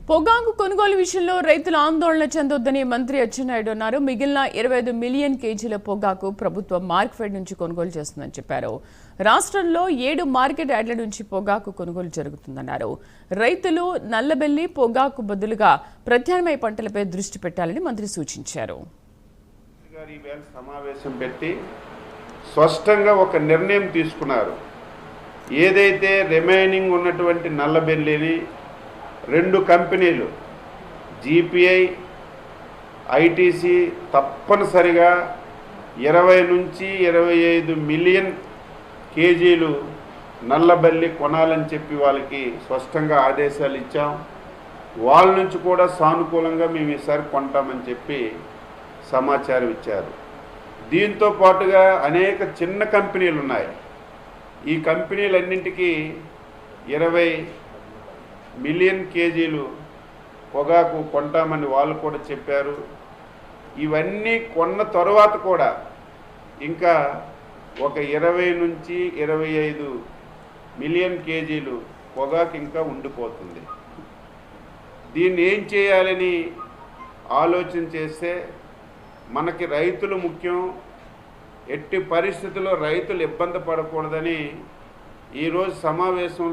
పొగాకు కొనుగోలు విషయంలో రైతులు ఆందోళన చెందొద్దని మంత్రి అచ్చెన్నాయుడు అన్నారు. మిగిలిన 25 మిలియన్ కేజీల పొగాకు ప్రభుత్వం మార్కెట్ నుంచి కొనుగోలు చేస్తుందని చెప్పారు. రాష్ట్రంలో 7 మార్కెట్ యార్డుల నుంచి పొగాకు కొనుగోలు జరుగుతుందన్నారు. రైతులు నల్లబెల్లి పొగాకు బదులుగా ప్రత్యామ్నాయ పంటలపై దృష్టి పెట్టాలని మంత్రి సూచించారు. సమావేశం పెట్టి స్పష్టంగా ఒక నిర్ణయం తీసుకున్నారు. ఏదైతే రిమైనింగ్ ఉన్నటువంటి నల్లబెల్లిని 2 కంపెనీలు జీపీఐ, ఐటీసీ తప్పనిసరిగా 20 నుంచి 25 మిలియన్ కేజీలు నల్లబెల్లి కొనాలని చెప్పి వాళ్ళకి స్పష్టంగా ఆదేశాలు ఇచ్చాం. వాళ్ళ నుంచి కూడా సానుకూలంగా మేము ఈసారి కొంటామని చెప్పి సమాచారం ఇచ్చారు. దీంతో పాటుగా అనేక చిన్న కంపెనీలు ఉన్నాయి. ఈ కంపెనీలన్నింటికీ 20 మిలియన్ కేజీలు పొగాకు కొంటామని వాళ్ళు కూడా చెప్పారు. ఇవన్నీ కొన్న తరువాత కూడా ఇంకా ఒక 20 నుంచి 25 మిలియన్ కేజీలు పొగాకు ఇంకా ఉండిపోతుంది. దీన్ని ఏం చేయాలని ఆలోచన చేస్తే మనకి రైతులు ముఖ్యం. ఎట్టి పరిస్థితుల్లో రైతులు ఇబ్బంది పడకూడదని ఈరోజు సమావేశం